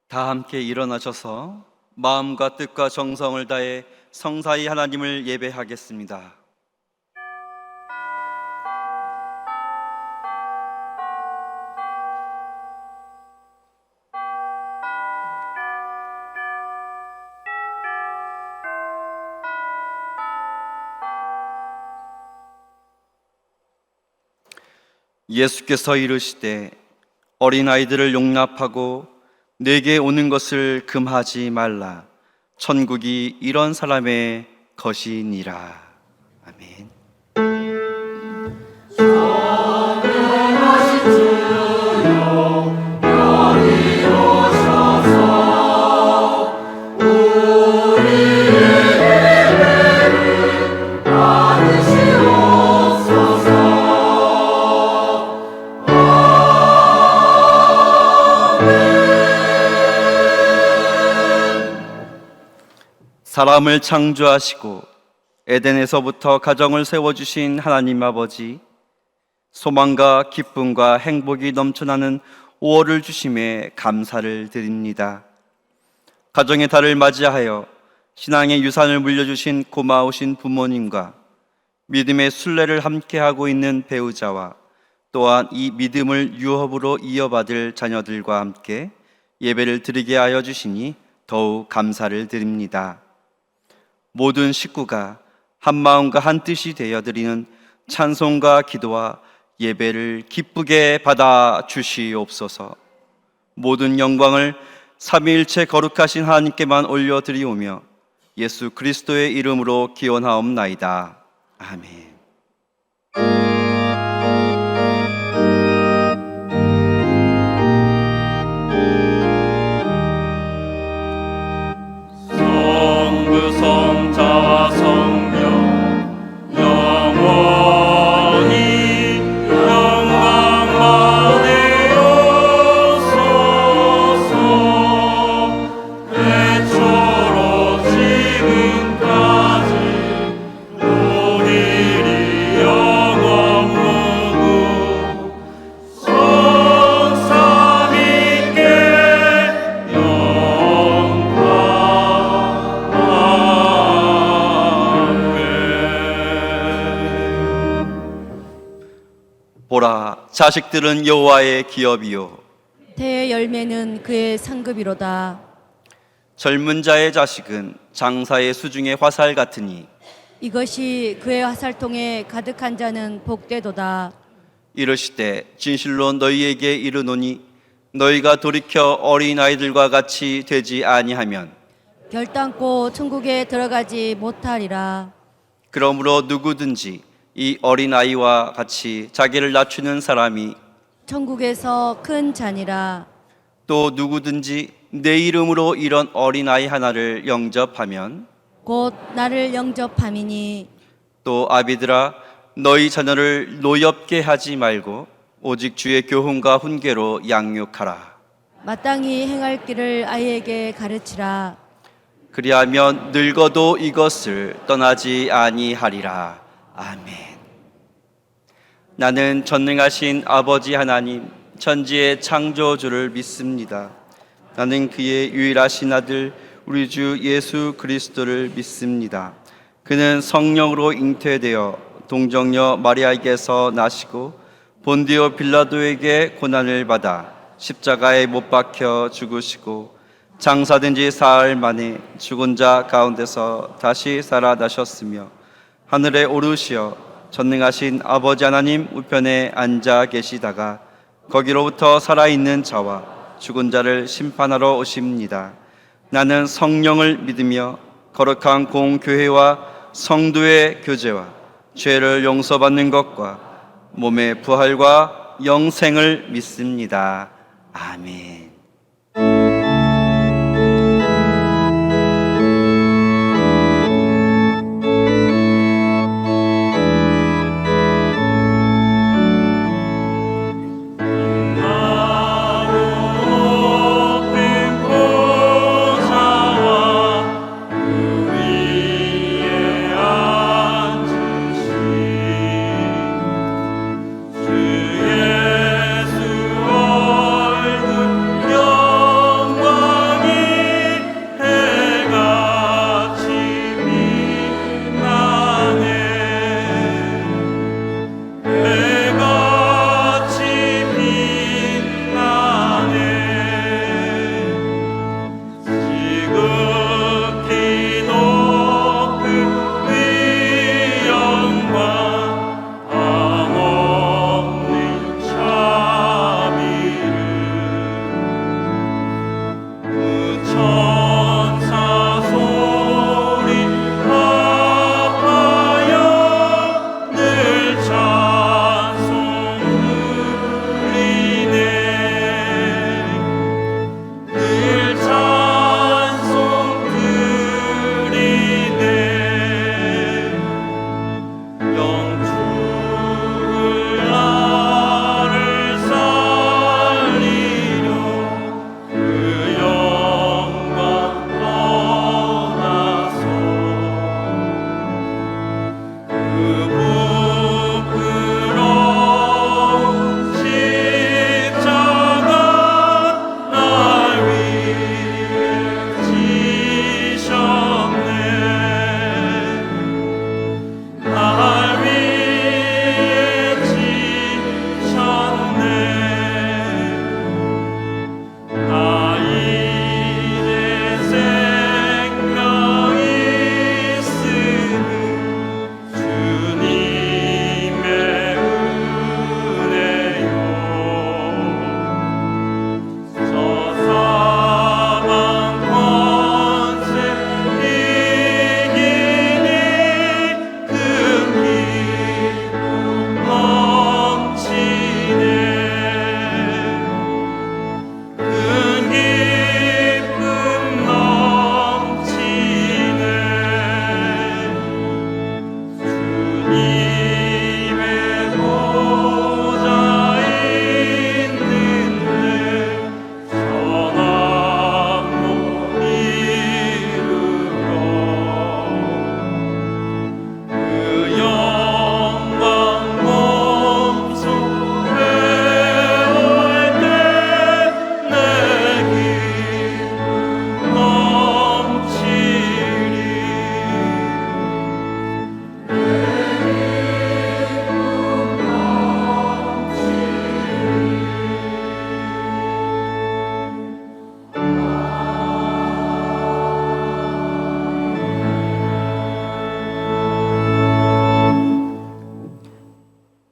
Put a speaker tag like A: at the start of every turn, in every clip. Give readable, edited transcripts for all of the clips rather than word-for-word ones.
A: 다 함께 일어나셔서 마음과 뜻과 정성을 다해 성사히 하나님을 예배하겠습니다. 예수께서 이르시되 어린아이들을 용납하고 내게 오는 것을 금하지 말라. 천국이 이런 사람의 것이니라. 아멘.
B: 전능하신 주여 여기 오셔서 우리의 예배를 받으시옵소서.
A: 사람을 창조하시고 에덴에서부터 가정을 세워주신 하나님 아버지, 소망과 기쁨과 행복이 넘쳐나는 5월을 주심에 감사를 드립니다. 가정의 달을 맞이하여 신앙의 유산을 물려주신 고마우신 부모님과 믿음의 순례를 함께하고 있는 배우자와 또한 이 믿음을 유업으로 이어받을 자녀들과 함께 예배를 드리게 하여 주시니 더욱 감사를 드립니다. 모든 식구가 한 마음과 한 뜻이 되어 드리는 찬송과 기도와 예배를 기쁘게 받아 주시옵소서. 모든 영광을 삼위일체 거룩하신 하나님께만 올려드리오며 예수 그리스도의 이름으로 기원하옵나이다. 아멘.
B: 성자와 성령 영원히 영광 받으옵소서. 애초로 지금까지 우리리 영원 무궁 성삼위께
A: 보라, 자식들은 여호와의 기업이요
C: 태의 열매는 그의 상급이로다.
A: 젊은 자의 자식은 장사의 수중의 화살 같으니
C: 이것이 그의 화살통에 가득한 자는 복되도다.
A: 이르시되 진실로 너희에게 이르노니 너희가 돌이켜 어린아이들과 같이 되지 아니하면
C: 결단코 천국에 들어가지 못하리라.
A: 그러므로 누구든지 이 어린아이와 같이 자기를 낮추는 사람이
C: 천국에서 큰 자니라.
A: 또 누구든지 내 이름으로 이런 어린아이 하나를 영접하면
C: 곧 나를 영접함이니
A: 또 아비들아 너희 자녀를 노엽게 하지 말고 오직 주의 교훈과 훈계로 양육하라.
C: 마땅히 행할 길을 아이에게 가르치라.
A: 그리하면 늙어도 이것을 떠나지 아니하리라. 아멘. 나는 전능하신 아버지 하나님 천지의 창조주를 믿습니다. 나는 그의 유일하신 아들 우리 주 예수 그리스도를 믿습니다. 그는 성령으로 잉태되어 동정녀 마리아에게서 나시고 본디오 빌라도에게 고난을 받아 십자가에 못 박혀 죽으시고 장사된 지 사흘 만에 죽은 자 가운데서 다시 살아나셨으며 하늘에 오르시어 전능하신 아버지 하나님 우편에 앉아 계시다가 거기로부터 살아있는 자와 죽은 자를 심판하러 오십니다. 나는 성령을 믿으며 거룩한 공교회와 성도의 교제와 죄를 용서받는 것과 몸의 부활과 영생을 믿습니다. 아멘.
B: 주 예수 얼굴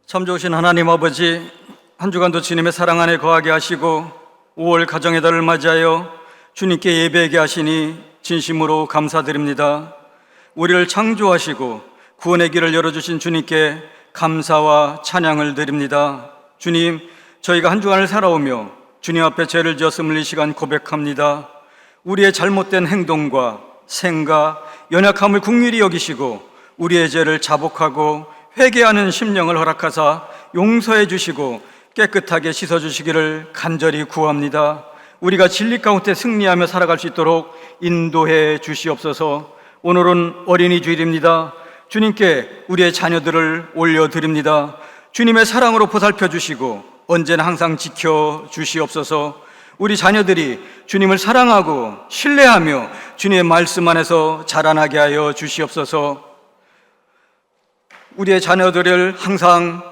D: 참 좋으신 하나님 아버지, 한 주간도 주님의 사랑 안에 거하게 하시고 5월 가정의 달을 맞이하여 주님께 예배하게 하시니 진심으로 감사드립니다. 우리를 창조하시고 구원의 길을 열어주신 주님께 감사와 찬양을 드립니다. 주님, 저희가 한 주간을 살아오며 주님 앞에 죄를 지었음을 이 시간 고백합니다. 우리의 잘못된 행동과 생각, 연약함을 긍휼히 여기시고 우리의 죄를 자복하고 회개하는 심령을 허락하사 용서해 주시고 깨끗하게 씻어주시기를 간절히 구합니다. 우리가 진리 가운데 승리하며 살아갈 수 있도록 인도해 주시옵소서. 오늘은 어린이 주일입니다. 주님께 우리의 자녀들을 올려드립니다. 주님의 사랑으로 보살펴 주시고 언제나 항상 지켜 주시옵소서. 우리 자녀들이 주님을 사랑하고 신뢰하며 주님의 말씀 안에서 자라나게 하여 주시옵소서. 우리의 자녀들을 항상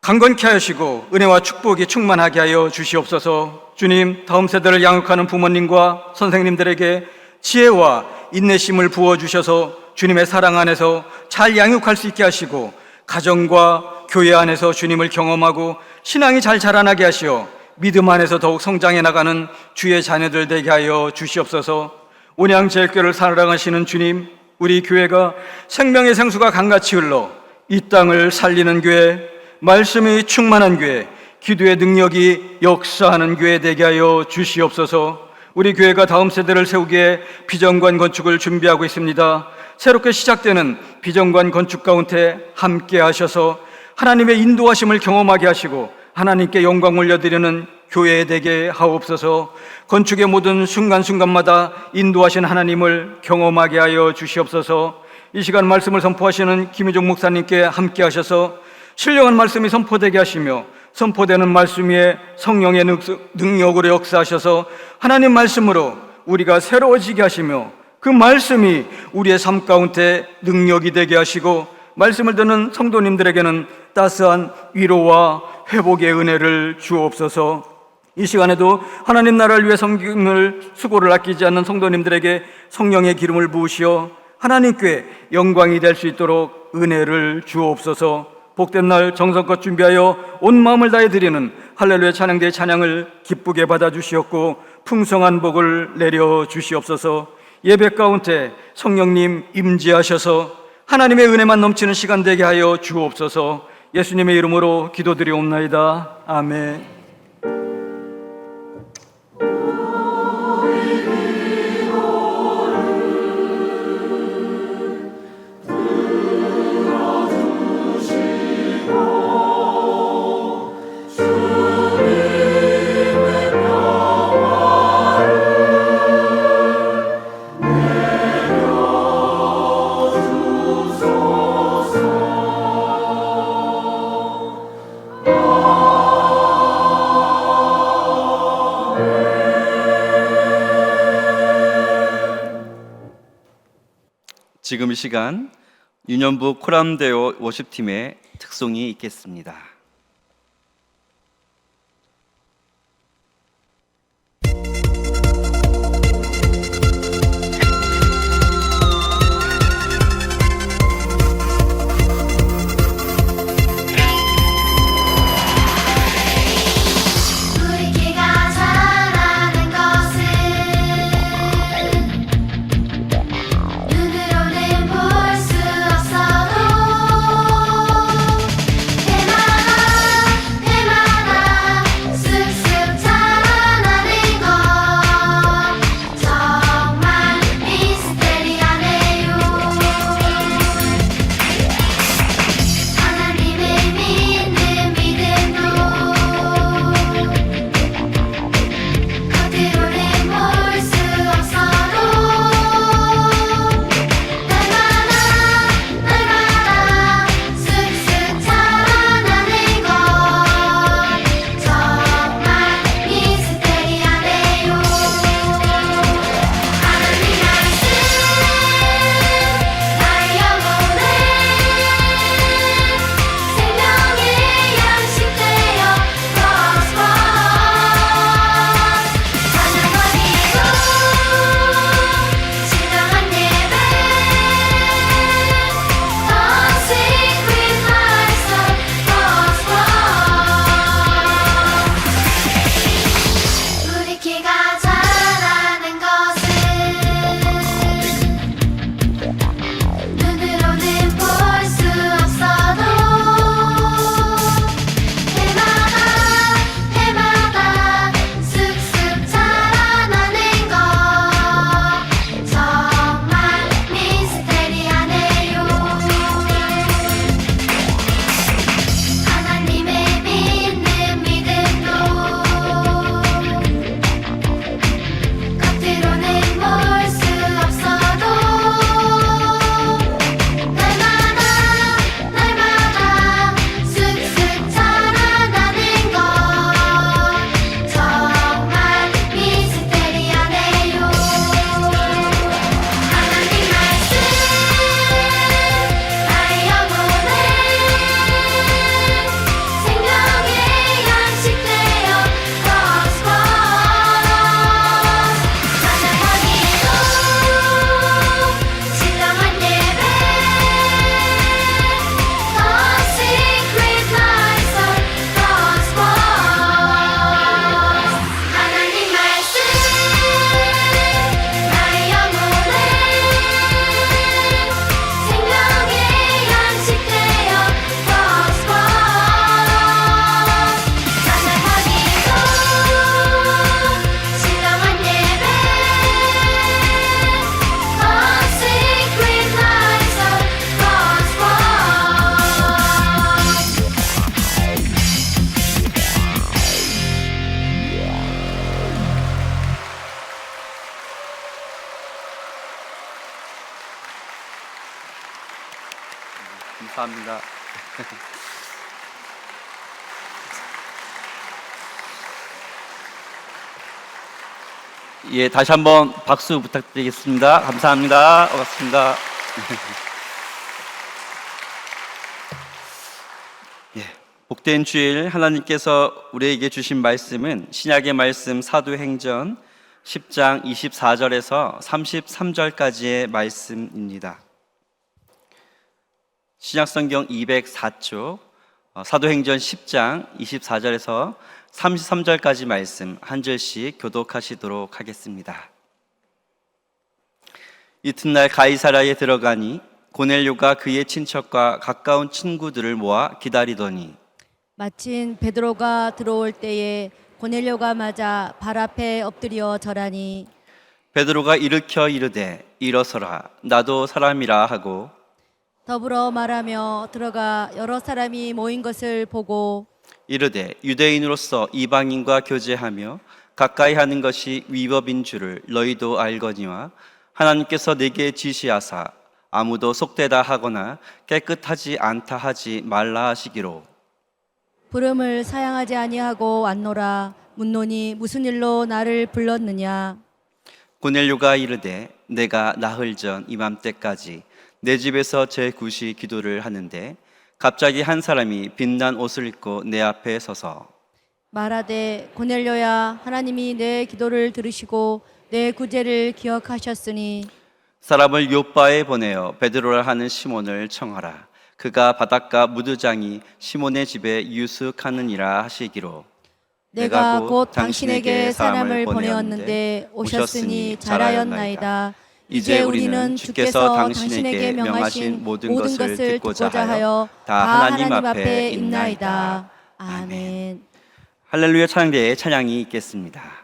D: 강건케 하시고 은혜와 축복이 충만하게 하여 주시옵소서. 주님, 다음 세대를 양육하는 부모님과 선생님들에게 지혜와 인내심을 부어주셔서 주님의 사랑 안에서 잘 양육할 수 있게 하시고 가정과 교회 안에서 주님을 경험하고 신앙이 잘 자라나게 하시어 믿음 안에서 더욱 성장해 나가는 주의 자녀들 되게 하여 주시옵소서. 온양제일교회를 사랑하시는 주님, 우리 교회가 생명의 생수가 강같이 흘러 이 땅을 살리는 교회, 말씀이 충만한 교회, 기도의 능력이 역사하는 교회 되게 하여 주시옵소서. 우리 교회가 다음 세대를 세우기에 비전관 건축을 준비하고 있습니다. 새롭게 시작되는 비전관 건축 가운데 함께 하셔서 하나님의 인도하심을 경험하게 하시고 하나님께 영광 올려드리는 교회 되게 하옵소서. 건축의 모든 순간순간마다 인도하신 하나님을 경험하게 하여 주시옵소서. 이 시간 말씀을 선포하시는 김희종 목사님께 함께 하셔서 신령한 말씀이 선포되게 하시며 선포되는 말씀 위에 성령의 능력으로 역사하셔서 하나님 말씀으로 우리가 새로워지게 하시며 그 말씀이 우리의 삶 가운데 능력이 되게 하시고 말씀을 듣는 성도님들에게는 따스한 위로와 회복의 은혜를 주옵소서. 이 시간에도 하나님 나라를 위해 섬김을 수고를 아끼지 않는 성도님들에게 성령의 기름을 부으시어 하나님께 영광이 될 수 있도록 은혜를 주옵소서. 복된 날 정성껏 준비하여 온 마음을 다해 드리는 할렐루야 찬양대의 찬양을 기쁘게 받아주시었고 풍성한 복을 내려 주시옵소서. 예배 가운데 성령님 임재하셔서 하나님의 은혜만 넘치는 시간 되게 하여 주옵소서. 예수님의 이름으로 기도드리옵나이다. 아멘.
A: 지금 이 시간 유년부 코람데오 워십팀의 특송이 있겠습니다.
E: 눈으로는 볼 수 없어도
A: 감사합니다. 예, 다시 한번 박수 부탁드리겠습니다. 감사합니다. 반갑습니다. 예, 복된 주일 하나님께서 우리에게 주신 말씀은 신약의 말씀 사도행전 10장 24절에서 33절까지의 말씀입니다. 신약성경 204쪽 사도행전 10장 24절에서 33절까지 말씀 한 절씩 교독하시도록 하겠습니다. 이튿날 가이사랴에 들어가니 고넬료가 그의 친척과 가까운 친구들을 모아 기다리더니
C: 마침 베드로가 들어올 때에 고넬료가 맞아 발 앞에 엎드려 절하니
A: 베드로가 일으켜 이르되 일어서라 나도 사람이라 하고
C: 더불어 말하며 들어가 여러 사람이 모인 것을 보고
A: 이르되 유대인으로서 이방인과 교제하며 가까이 하는 것이 위법인 줄을 너희도 알거니와 하나님께서 내게 지시하사 아무도 속되다 하거나 깨끗하지 않다 하지 말라 하시기로
C: 부름을 사양하지 아니하고 왔노라. 묻노니 무슨 일로 나를 불렀느냐.
A: 고넬료가 이르되 내가 나흘 전 이맘때까지 내 집에서 제9시 기도를 하는데 갑자기 한 사람이 빛난 옷을 입고 내 앞에 서서
C: 말하되 고넬료야 하나님이 내 기도를 들으시고 내 구제를 기억하셨으니
A: 사람을 요바에 보내어 베드로라 하는 시몬을 청하라. 그가 바닷가 무드장이 시몬의 집에 유숙하느니라 하시기로
C: 내가 곧 당신에게 사람을 보내었는데 오셨으니 잘하였나이다. 이제 우리는 주께서 당신에게 명하신 모든 것을 듣고자 하여 다 하나님 앞에 있나이다. 아멘.
A: 할렐루야 찬양대에 찬양이 있겠습니다.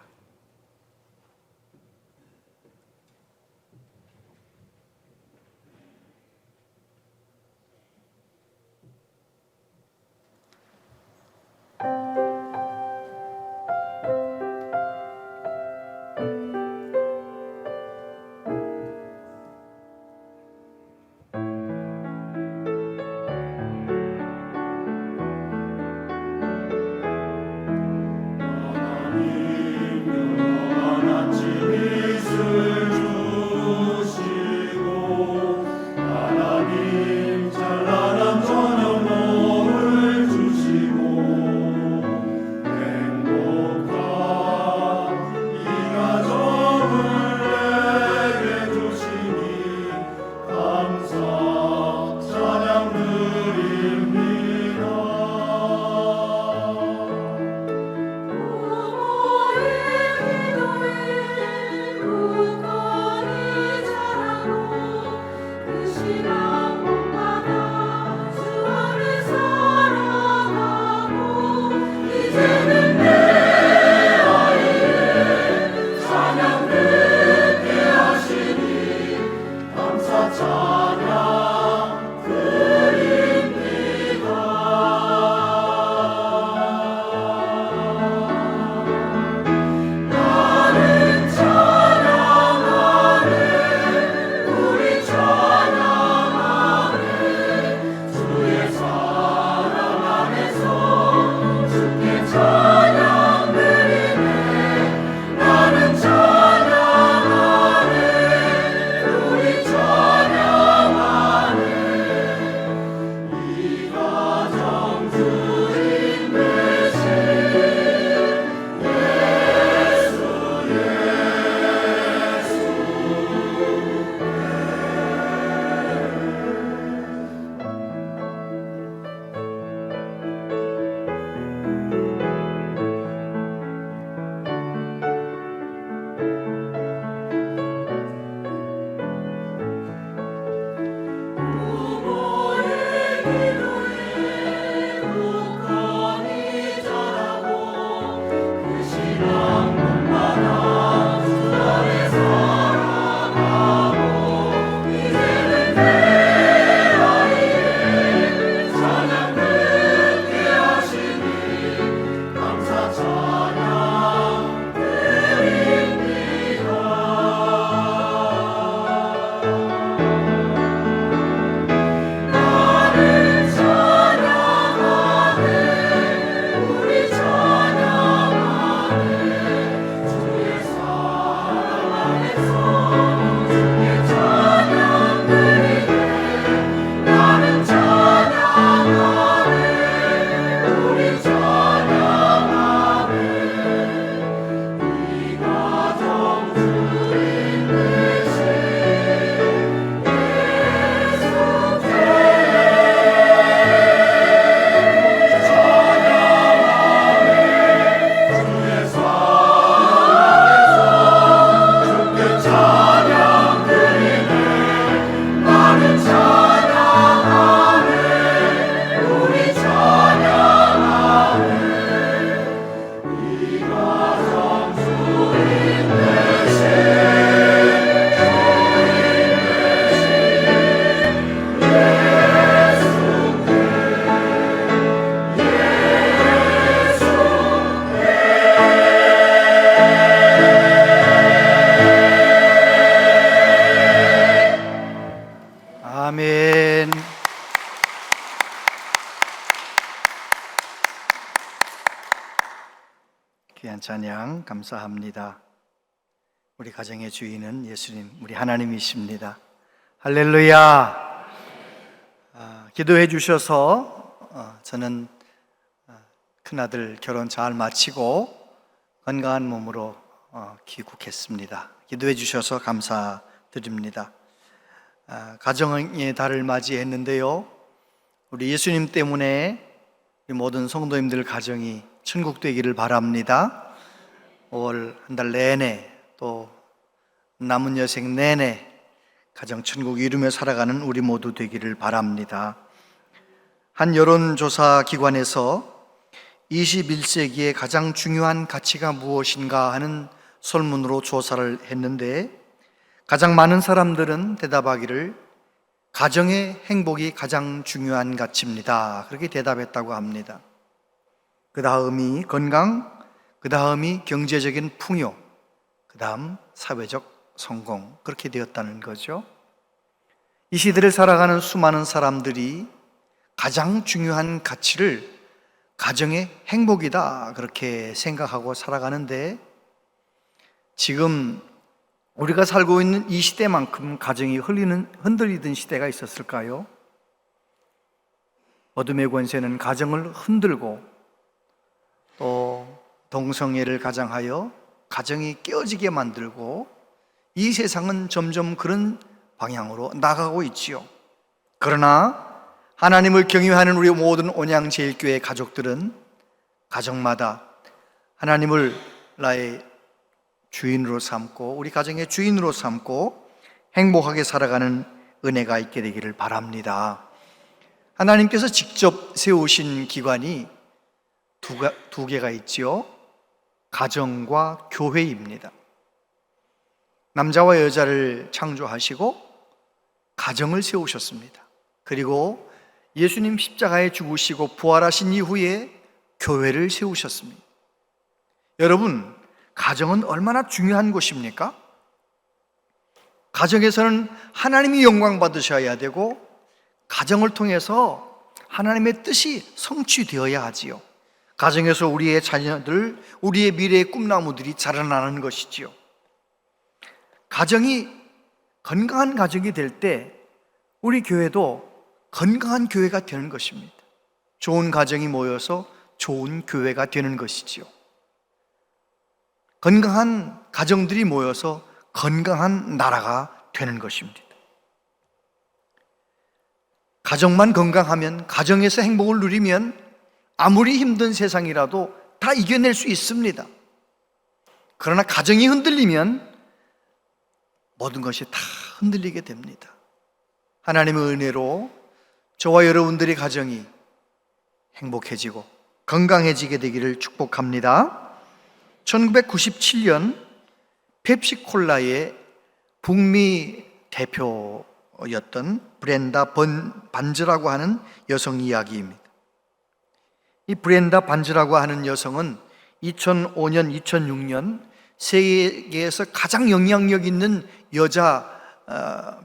B: 하나님
E: 귀한 찬양 감사합니다. 우리 가정의 주인은 예수님, 우리 하나님이십니다. 할렐루야. 기도해 주셔서 저는 큰아들 결혼 잘 마치고 건강한 몸으로 귀국했습니다. 기도해 주셔서 감사드립니다. 가정의 달을 맞이했는데요, 우리 예수님 때문에 우리 모든 성도님들 가정이 천국 되기를 바랍니다. 5월 한 달 내내 또 남은 여생 내내 가정 천국 이루며 살아가는 우리 모두 되기를 바랍니다. 한 여론조사 기관에서 21세기의 가장 중요한 가치가 무엇인가 하는 설문으로 조사를 했는데, 가장 많은 사람들은 대답하기를 가정의 행복이 가장 중요한 가치입니다, 그렇게 대답했다고 합니다. 그 다음이 건강, 그 다음이 경제적인 풍요, 그 다음 사회적 성공, 그렇게 되었다는 거죠. 이 시대를 살아가는 수많은 사람들이 가장 중요한 가치를 가정의 행복이다 그렇게 생각하고 살아가는데, 지금 우리가 살고 있는 이 시대만큼 가정이 흔들리던 시대가 있었을까요? 어둠의 권세는 가정을 흔들고 또 동성애를 가장하여 가정이 깨어지게 만들고, 이 세상은 점점 그런 방향으로 나가고 있지요. 그러나 하나님을 경외하는 우리 모든 온양제일교회 가족들은 가정마다 하나님을 나의 주인으로 삼고 우리 가정의 주인으로 삼고 행복하게 살아가는 은혜가 있게 되기를 바랍니다. 하나님께서 직접 세우신 기관이 두 개가 있지요. 가정과 교회입니다. 남자와 여자를 창조하시고 가정을 세우셨습니다. 그리고 예수님 십자가에 죽으시고 부활하신 이후에 교회를 세우셨습니다. 여러분, 가정은 얼마나 중요한 곳입니까? 가정에서는 하나님이 영광 받으셔야 되고, 가정을 통해서 하나님의 뜻이 성취되어야 하지요. 가정에서 우리의 자녀들, 우리의 미래의 꿈나무들이 자라나는 것이지요. 가정이 건강한 가정이 될 때 우리 교회도 건강한 교회가 되는 것입니다. 좋은 가정이 모여서 좋은 교회가 되는 것이지요. 건강한 가정들이 모여서 건강한 나라가 되는 것입니다. 가정만 건강하면, 가정에서 행복을 누리면 아무리 힘든 세상이라도 다 이겨낼 수 있습니다. 그러나 가정이 흔들리면 모든 것이 다 흔들리게 됩니다. 하나님의 은혜로 저와 여러분들의 가정이 행복해지고 건강해지게 되기를 축복합니다. 1997년 펩시콜라의 북미 대표였던 브렌다 반즈라고 하는 여성 이야기입니다. 이 브렌다 반즈라고 하는 여성은 2005년, 2006년 세계에서 가장 영향력 있는 여자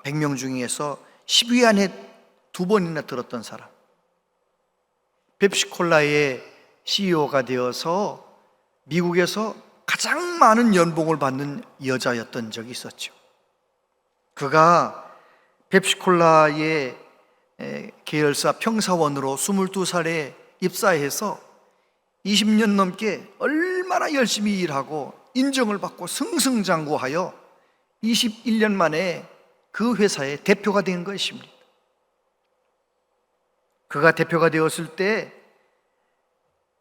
E: 100명 중에서 10위 안에 2번이나 들었던 사람, 펩시콜라의 CEO가 되어서 미국에서 가장 많은 연봉을 받는 여자였던 적이 있었죠. 그가 펩시콜라의 계열사 평사원으로 22살에 입사해서 20년 넘게 얼마나 열심히 일하고 인정을 받고 승승장구하여 21년 만에 그 회사의 대표가 된 것입니다. 그가 대표가 되었을 때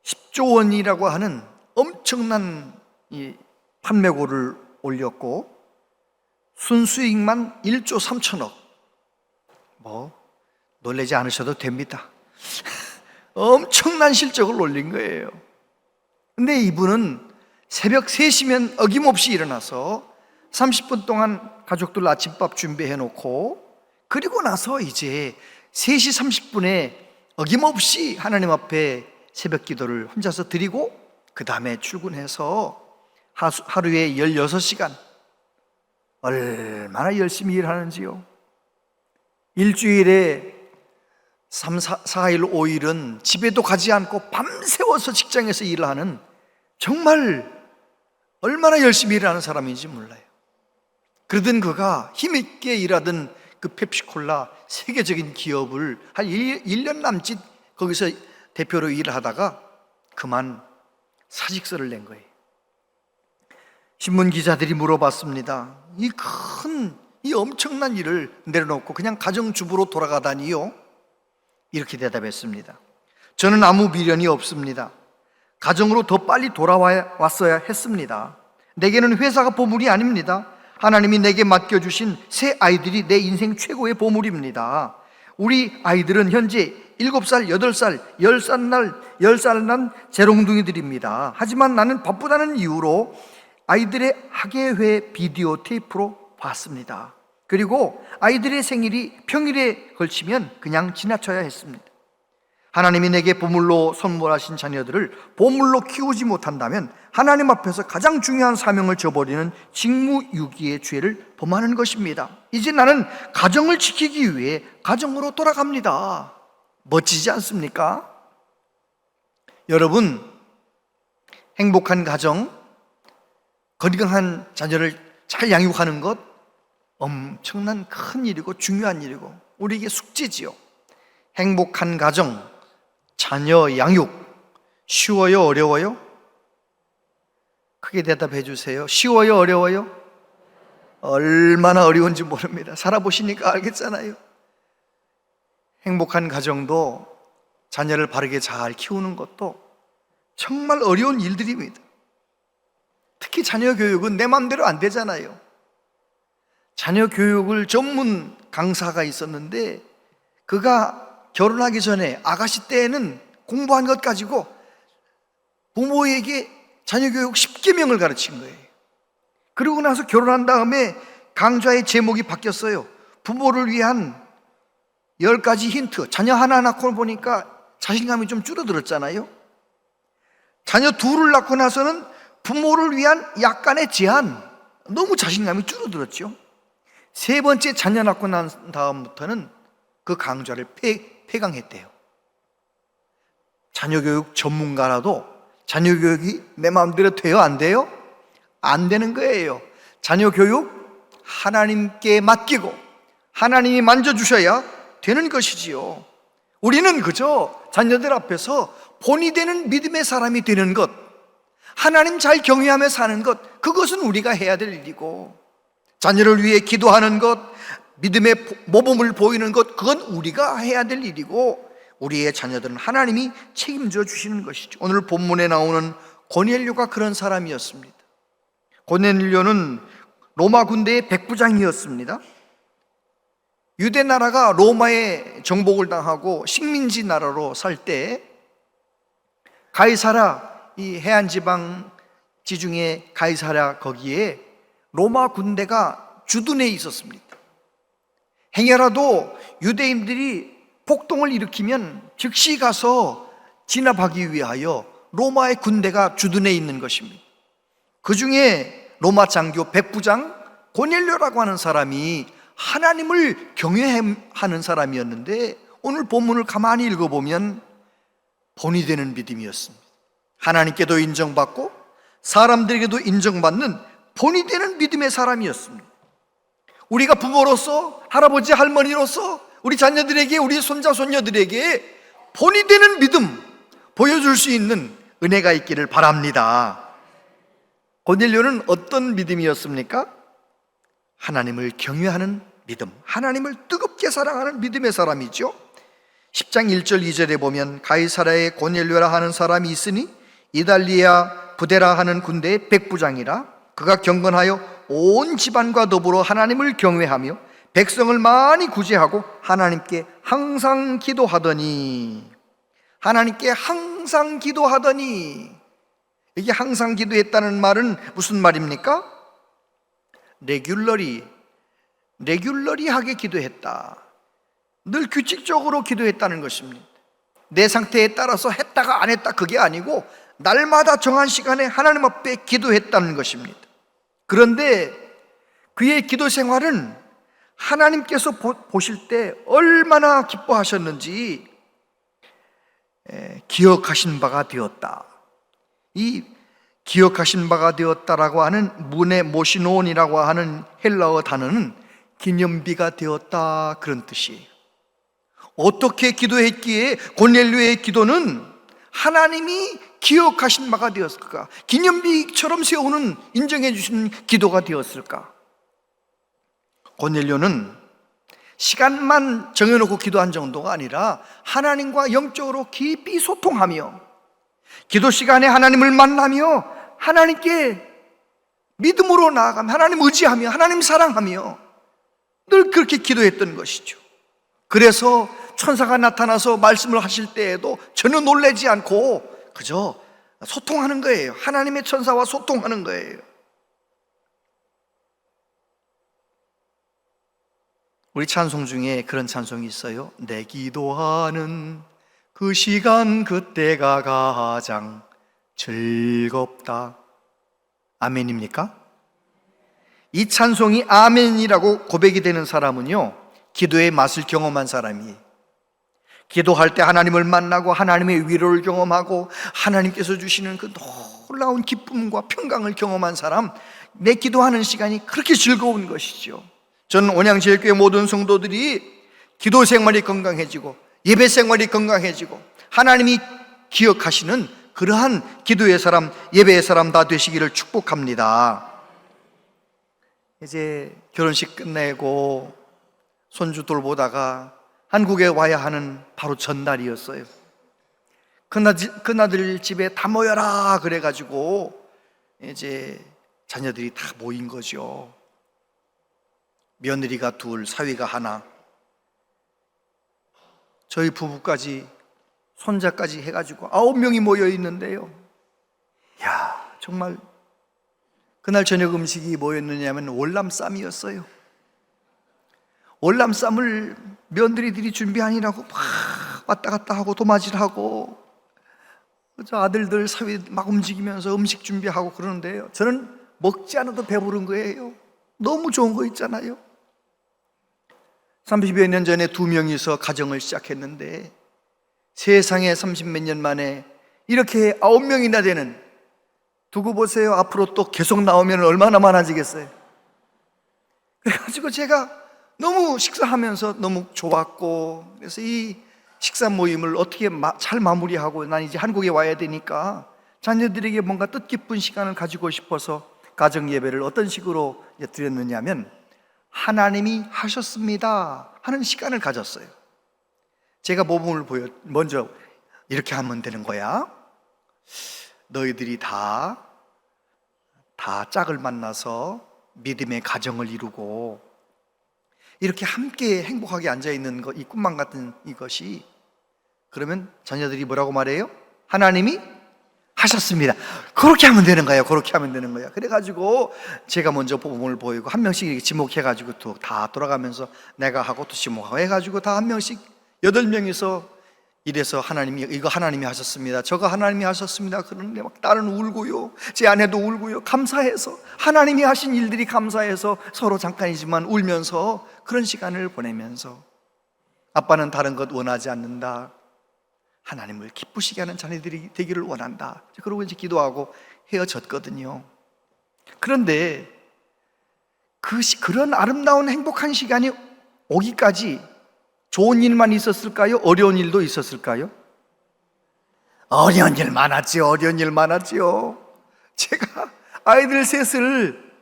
E: 10조 원이라고 하는 엄청난 이 판매고를 올렸고, 순수익만 1조 3천억. 놀라지 않으셔도 됩니다. 엄청난 실적을 올린 거예요. 근데 이분은 새벽 3시면 어김없이 일어나서 30분 동안 가족들 아침밥 준비해 놓고, 그리고 나서 이제 3시 30분에 어김없이 하나님 앞에 새벽 기도를 혼자서 드리고, 그 다음에 출근해서 하루에 16시간 얼마나 열심히 일하는지요. 일주일에 3, 4일, 5일은 집에도 가지 않고 밤새워서 직장에서 일을 하는 정말 얼마나 열심히 일하는 사람인지 몰라요. 그러던 그가 힘있게 일하던 그 펩시콜라 세계적인 기업을 한 1년 남짓 거기서 대표로 일을 하다가 그만 사직서를 낸 거예요. 신문 기자들이 물어봤습니다. 이 엄청난 일을 내려놓고 그냥 가정주부로 돌아가다니요? 이렇게 대답했습니다. 저는 아무 미련이 없습니다. 가정으로 더 빨리 돌아왔어야 했습니다. 내게는 회사가 보물이 아닙니다. 하나님이 내게 맡겨주신 새 아이들이 내 인생 최고의 보물입니다. 우리 아이들은 현재 7살, 8살, 10살 난 재롱둥이들입니다. 하지만 나는 바쁘다는 이유로 아이들의 학예회 비디오 테이프로 봤습니다. 그리고 아이들의 생일이 평일에 걸치면 그냥 지나쳐야 했습니다. 하나님이 내게 보물로 선물하신 자녀들을 보물로 키우지 못한다면 하나님 앞에서 가장 중요한 사명을 저버리는 직무유기의 죄를 범하는 것입니다. 이제 나는 가정을 지키기 위해 가정으로 돌아갑니다. 멋지지 않습니까? 여러분, 행복한 가정, 건강한 자녀를 잘 양육하는 것 엄청난 큰 일이고 중요한 일이고 우리에게 숙제지요. 행복한 가정, 자녀 양육 쉬워요, 어려워요? 크게 대답해 주세요. 쉬워요, 어려워요? 얼마나 어려운지 모릅니다. 살아보시니까 알겠잖아요. 행복한 가정도 자녀를 바르게 잘 키우는 것도 정말 어려운 일들입니다. 특히 자녀 교육은 내 마음대로 안 되잖아요. 자녀 교육을 전문 강사가 있었는데 그가 결혼하기 전에 아가씨 때에는 공부한 것 가지고 부모에게 자녀 교육 10계명을 가르친 거예요. 그러고 나서 결혼한 다음에 강좌의 제목이 바뀌었어요. 부모를 위한 10가지 힌트. 자녀 하나 낳고 보니까 자신감이 좀 줄어들었잖아요. 자녀 둘을 낳고 나서는 부모를 위한 약간의 제한. 너무 자신감이 줄어들었죠. 세 번째 자녀 낳고 난 다음부터는 그 강좌를 폐강했대요. 자녀교육 전문가라도 자녀교육이 내 마음대로 돼요? 안 돼요? 안 되는 거예요. 자녀교육 하나님께 맡기고 하나님이 만져주셔야 되는 것이지요. 우리는 그저 자녀들 앞에서 본이 되는 믿음의 사람이 되는 것, 하나님 잘 경외하며 사는 것, 그것은 우리가 해야 될 일이고, 자녀를 위해 기도하는 것, 믿음의 모범을 보이는 것, 그건 우리가 해야 될 일이고, 우리의 자녀들은 하나님이 책임져 주시는 것이죠. 오늘 본문에 나오는 고넬료가 그런 사람이었습니다. 고넬료는 로마 군대의 백부장이었습니다. 유대 나라가 로마의 정복을 당하고 식민지 나라로 살 때 가이사라, 이 해안 지방 지중해 가이사라 거기에 로마 군대가 주둔해 있었습니다. 행여라도 유대인들이 폭동을 일으키면 즉시 가서 진압하기 위하여 로마의 군대가 주둔해 있는 것입니다. 그 중에 로마 장교 백부장 고넬료라고 하는 사람이 하나님을 경외하는 사람이었는데 오늘 본문을 가만히 읽어보면 본이 되는 믿음이었습니다. 하나님께도 인정받고 사람들에게도 인정받는 본이 되는 믿음의 사람이었습니다. 우리가 부모로서, 할아버지 할머니로서 우리 자녀들에게, 우리 손자 손녀들에게 본이 되는 믿음 보여줄 수 있는 은혜가 있기를 바랍니다. 고넬료는 어떤 믿음이었습니까? 하나님을 경외하는 믿음, 하나님을 뜨겁게 사랑하는 믿음의 사람이죠. 10장 1절 2절에 보면 가이사라에 고넬료라 하는 사람이 있으니 이달리아 부데라 하는 군대의 백부장이라. 그가 경건하여 온 집안과 더불어 하나님을 경외하며 백성을 많이 구제하고 하나님께 항상 기도하더니, 하나님께 항상 기도하더니, 이게 항상 기도했다는 말은 무슨 말입니까? 레귤러리하게 기도했다. 늘 규칙적으로 기도했다는 것입니다. 내 상태에 따라서 했다가 안 했다, 그게 아니고 날마다 정한 시간에 하나님 앞에 기도했다는 것입니다. 그런데 그의 기도 생활은 하나님께서 보실 때 얼마나 기뻐하셨는지 기억하신 바가 되었다. 이 기억하신 바가 되었다라고 하는 무네모시노온이라고 하는 헬라어 단어는 기념비가 되었다, 그런 뜻이에요. 어떻게 기도했기에 고넬료의 기도는 하나님이 기억하신 바가 되었을까? 기념비처럼 세우는, 인정해 주시는 기도가 되었을까? 고넬료는 시간만 정해놓고 기도한 정도가 아니라 하나님과 영적으로 깊이 소통하며 기도 시간에 하나님을 만나며 하나님께 믿음으로 나아가며 하나님 의지하며 하나님 사랑하며 늘 그렇게 기도했던 것이죠. 그래서 천사가 나타나서 말씀을 하실 때에도 전혀 놀라지 않고 그저 소통하는 거예요. 하나님의 천사와 소통하는 거예요. 우리 찬송 중에 그런 찬송이 있어요. 내 기도하는 그 시간 그때가 가장 즐겁다. 아멘입니까? 이 찬송이 아멘이라고 고백이 되는 사람은요, 기도의 맛을 경험한 사람이에요. 기도할 때 하나님을 만나고 하나님의 위로를 경험하고 하나님께서 주시는 그 놀라운 기쁨과 평강을 경험한 사람, 내 기도하는 시간이 그렇게 즐거운 것이죠. 저는 온양제일교회 모든 성도들이 기도 생활이 건강해지고 예배 생활이 건강해지고 하나님이 기억하시는 그러한 기도의 사람, 예배의 사람 다 되시기를 축복합니다. 이제 결혼식 끝내고 손주 돌보다가 한국에 와야 하는 바로 전날이었어요. 그나들 집에 다 모여라 그래가지고 이제 자녀들이 다 모인 거죠. 며느리가 둘, 사위가 하나, 저희 부부까지 손자까지 해가지고 9명이 모여 있는데요. 야, 정말 그날 저녁 음식이 뭐였느냐면 월남쌈이었어요. 월남쌈을 며느리들이 준비하느라고 막 왔다 갔다 하고 도마질하고 저 아들들 사위 막 움직이면서 음식 준비하고 그러는데요, 저는 먹지 않아도 배부른 거예요. 너무 좋은 거 있잖아요. 30여 년 전에 2명이서 가정을 시작했는데 세상에 30몇 년 만에 이렇게 9명이나 되는, 두고 보세요. 앞으로 또 계속 나오면 얼마나 많아지겠어요. 그래가지고 제가 너무 식사하면서 너무 좋았고, 그래서 이 식사 모임을 어떻게 잘 마무리하고 난 이제 한국에 와야 되니까 자녀들에게 뭔가 뜻깊은 시간을 가지고 싶어서 가정 예배를 어떤 식으로 드렸느냐면 하나님이 하셨습니다 하는 시간을 가졌어요. 제가 모범을 먼저 이렇게 하면 되는 거야. 너희들이 다 짝을 만나서 믿음의 가정을 이루고 이렇게 함께 행복하게 앉아있는 이 꿈만 같은 이것이, 그러면 자녀들이 뭐라고 말해요? 하나님이 하셨습니다. 그렇게 하면 되는 거예요. 그렇게 하면 되는 거예요. 그래가지고 제가 먼저 모범을 보이고 한 명씩 이렇게 지목해가지고 또 다 돌아가면서 내가 하고 또 지목하고 해가지고 다 한 명씩 8명이서 이래서 하나님이 이거 하나님이 하셨습니다, 저거 하나님이 하셨습니다 그러는데 막 딸은 울고요, 제 아내도 울고요. 감사해서 하나님이 하신 일들이 감사해서 서로 잠깐이지만 울면서 그런 시간을 보내면서, 아빠는 다른 것 원하지 않는다, 하나님을 기쁘시게 하는 자녀들이 되기를 원한다, 그러고 이제 기도하고 헤어졌거든요. 그런데 그런 아름다운 행복한 시간이 오기까지 좋은 일만 있었을까요? 어려운 일도 있었을까요? 어려운 일 많았죠. 어려운 일 많았죠. 제가 아이들 셋을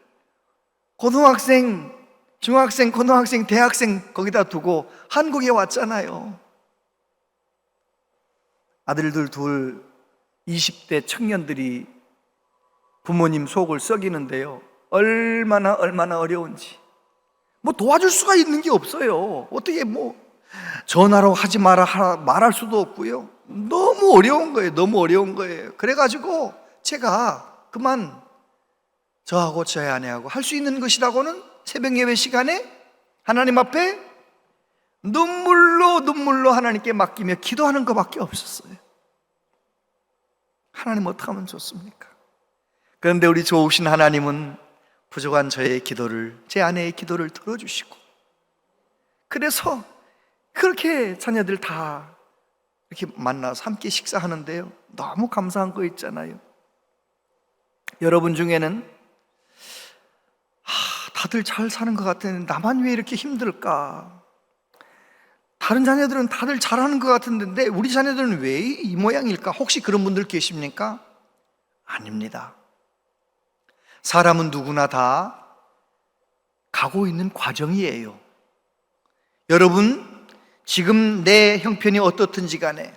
E: 고등학생, 중학생, 고등학생, 대학생 거기다 두고 한국에 왔잖아요. 아들들 둘 20대 청년들이 부모님 속을 썩이는데요, 얼마나 어려운지. 뭐 도와줄 수가 있는 게 없어요. 어떻게 전화로 하지 말할 수도 없고요. 너무 어려운 거예요. 너무 어려운 거예요. 그래가지고 제가 그만 저하고 저희 아내하고 할 수 있는 것이라고는 새벽 예배 시간에 하나님 앞에 눈물로 하나님께 맡기며 기도하는 것밖에 없었어요. 하나님 어떻게 하면 좋습니까? 그런데 우리 좋으신 하나님은 부족한 저의 기도를, 제 아내의 기도를 들어주시고, 그래서 그렇게 자녀들 다 이렇게 만나서 함께 식사하는데요, 너무 감사한 거 있잖아요. 여러분 중에는 다들 잘 사는 것 같은데 나만 왜 이렇게 힘들까? 다른 자녀들은 다들 잘하는 것 같은데 우리 자녀들은 왜 이 모양일까? 혹시 그런 분들 계십니까? 아닙니다. 사람은 누구나 다 가고 있는 과정이에요. 여러분, 지금 내 형편이 어떻든지 간에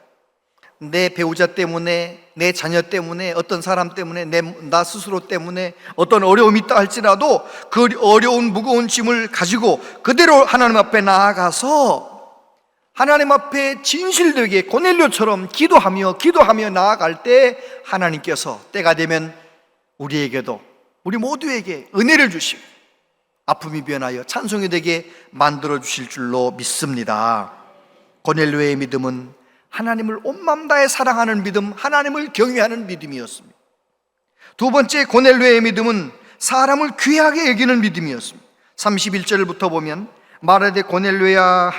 E: 내 배우자 때문에, 내 자녀 때문에, 어떤 사람 때문에, 나 스스로 때문에 어떤 어려움이 있다 할지라도 그 어려운 무거운 짐을 가지고 그대로 하나님 앞에 나아가서 하나님 앞에 진실되게 고넬료처럼 기도하며 나아갈 때 하나님께서 때가 되면 우리에게도, 우리 모두에게 은혜를 주시고 아픔이 변하여 찬송이 되게 만들어 주실 줄로 믿습니다. 고넬료의 믿음은 하나님을 온 마음 다해 사랑하는 믿음, 하나님을 경외하는 믿음이었습니다. 두 번째, 고넬료의 믿음은 사람을 귀하게 여기는 믿음이었습니다. 31절부터 보면 말하되 고넬료야,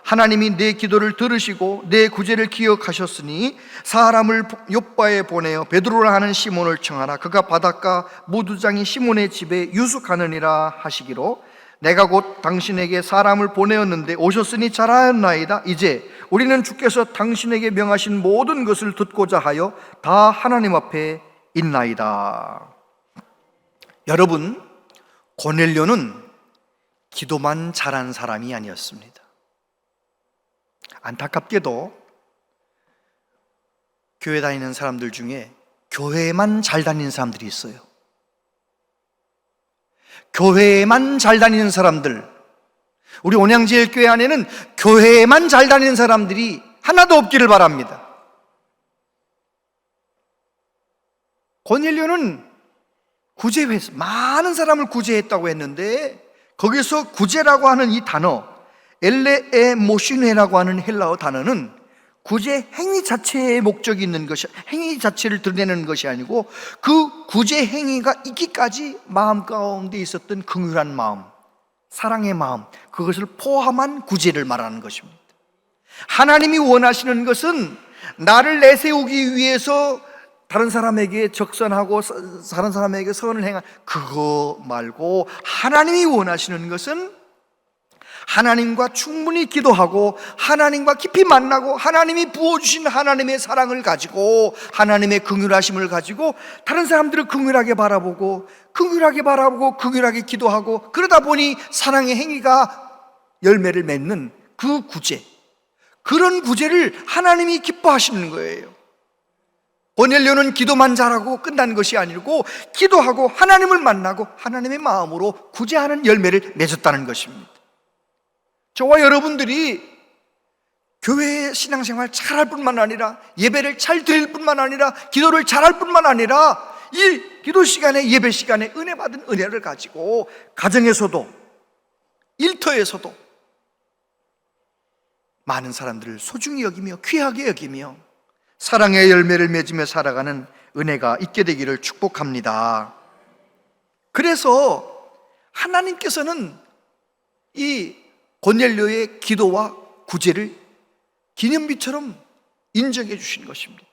E: 하나님이 내 기도를 들으시고 내 구제를 기억하셨으니 사람을 욥바에 보내어 베드로라 하는 시몬을 청하라. 그가 바닷가 무두장이 시몬의 집에 유숙하느니라 하시기로 내가 곧 당신에게 사람을 보내었는데 오셨으니 잘하였나이다. 이제 우리는 주께서 당신에게 명하신 모든 것을 듣고자 하여 다 하나님 앞에 있나이다. 여러분, 고넬료는 기도만 잘한 사람이 아니었습니다. 안타깝게도 교회 다니는 사람들 중에 교회만 잘 다니는 사람들이 있어요. 교회만 잘 다니는 사람들, 우리 온양제일교회 안에는 교회만 잘 다니는 사람들이 하나도 없기를 바랍니다. 고넬료는 구제회에서 많은 사람을 구제했다고 했는데 거기서 구제라고 하는 이 단어, 엘레에모시네라고 하는 헬라어 단어는 구제 행위 자체의 목적이 있는 것이, 행위 자체를 드러내는 것이 아니고 그 구제 행위가 있기까지 마음 가운데 있었던 긍휼한 마음, 사랑의 마음, 그것을 포함한 구제를 말하는 것입니다. 하나님이 원하시는 것은 나를 내세우기 위해서 다른 사람에게 적선하고 다른 사람에게 선을 행한 그거 말고, 하나님이 원하시는 것은 하나님과 충분히 기도하고 하나님과 깊이 만나고 하나님이 부어주신 하나님의 사랑을 가지고 하나님의 긍휼하심을 가지고 다른 사람들을 긍휼하게 바라보고 긍휼하게 기도하고, 그러다 보니 사랑의 행위가 열매를 맺는 그 구제, 그런 구제를 하나님이 기뻐하시는 거예요. 고넬료는 기도만 잘하고 끝난 것이 아니고 기도하고 하나님을 만나고 하나님의 마음으로 구제하는 열매를 맺었다는 것입니다. 저와 여러분들이 교회의 신앙생활 잘할 뿐만 아니라 예배를 잘 드릴 뿐만 아니라 기도를 잘할 뿐만 아니라 이 기도 시간에, 예배 시간에 은혜 받은 은혜를 가지고 가정에서도 일터에서도 많은 사람들을 소중히 여기며 귀하게 여기며 사랑의 열매를 맺으며 살아가는 은혜가 있게 되기를 축복합니다. 그래서 하나님께서는 이 고넬료의 기도와 구제를 기념비처럼 인정해 주신 것입니다.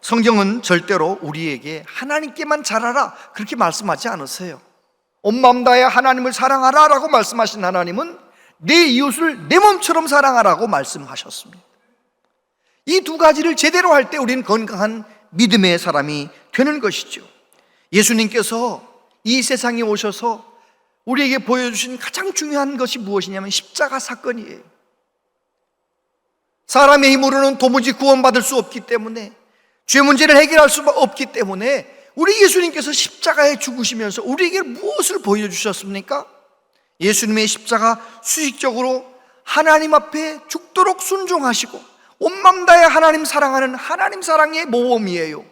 E: 성경은 절대로 우리에게 하나님께만 잘하라 그렇게 말씀하지 않으세요. 온 마음 다해 하나님을 사랑하라 라고 말씀하신 하나님은 내 이웃을 내 몸처럼 사랑하라고 말씀하셨습니다. 이 두 가지를 제대로 할 때 우리는 건강한 믿음의 사람이 되는 것이죠. 예수님께서 이 세상에 오셔서 우리에게 보여주신 가장 중요한 것이 무엇이냐면 십자가 사건이에요. 사람의 힘으로는 도무지 구원받을 수 없기 때문에, 죄 문제를 해결할 수 없기 때문에 우리 예수님께서 십자가에 죽으시면서 우리에게 무엇을 보여주셨습니까? 예수님의 십자가 수식적으로 하나님 앞에 죽도록 순종하시고 온 마음 다해 하나님 사랑하는 하나님 사랑의 모범이에요.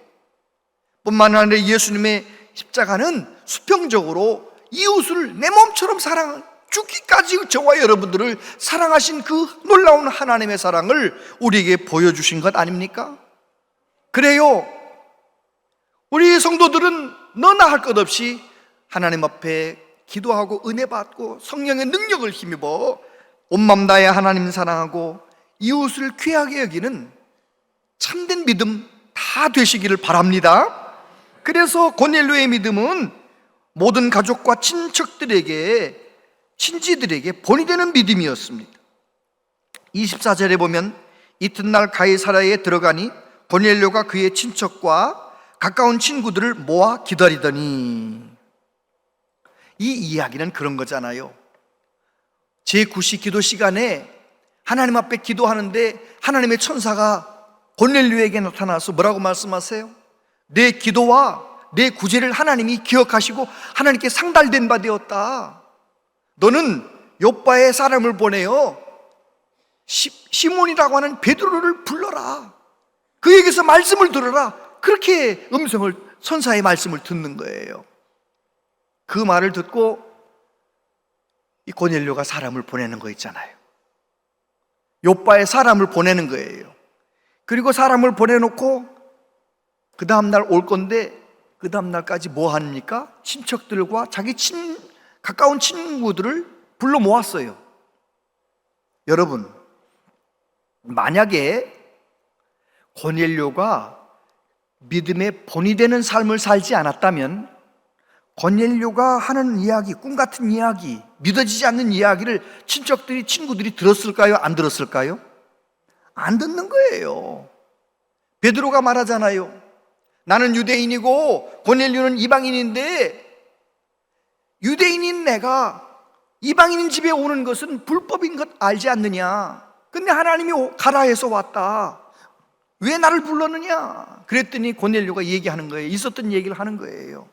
E: 뿐만 아니라 예수님의 십자가는 수평적으로 이웃을 내 몸처럼 사랑하는, 죽기까지 저와 여러분들을 사랑하신 그 놀라운 하나님의 사랑을 우리에게 보여주신 것 아닙니까? 그래요, 우리 성도들은 너나 할 것 없이 하나님 앞에 기도하고 은혜 받고 성령의 능력을 힘입어 온 마음 다해 하나님 사랑하고 이웃을 귀하게 여기는 참된 믿음 다 되시기를 바랍니다. 그래서 고넬료의 믿음은 모든 가족과 친지들에게 본이 되는 믿음이었습니다. 24절에 보면 이튿날 가이사랴에 들어가니 고넬료가 그의 친척과 가까운 친구들을 모아 기다리더니, 이 이야기는 그런 거잖아요. 제9시 기도 시간에 하나님 앞에 기도하는데 하나님의 천사가 고넬료에게 나타나서 뭐라고 말씀하세요? 내 기도와 내 구제를 하나님이 기억하시고 하나님께 상달된 바 되었다. 너는 요빠에 사람을 보내어 시몬이라고 하는 베드로를 불러라. 그에게서 말씀을 들어라. 그렇게 천사의 말씀을 듣는 거예요. 그 말을 듣고 이 고넬료가 사람을 보내는 거 있잖아요. 요빠에 사람을 보내는 거예요. 그리고 사람을 보내놓고 그 다음날 올 건데, 그 다음날까지 뭐 합니까? 친척들과 자기 가까운 친구들을 불러 모았어요. 여러분, 만약에 고넬료가 믿음의 본이 되는 삶을 살지 않았다면, 고넬료가 하는 이야기, 꿈 같은 이야기, 믿어지지 않는 이야기를 친구들이 들었을까요? 안 들었을까요? 안 듣는 거예요. 베드로가 말하잖아요. 나는 유대인이고 고넬료는 이방인인데, 유대인인 내가 이방인 집에 오는 것은 불법인 것 알지 않느냐? 근데 하나님이 가라 해서 왔다. 왜 나를 불렀느냐? 그랬더니 고넬료가 얘기하는 거예요. 있었던 얘기를 하는 거예요.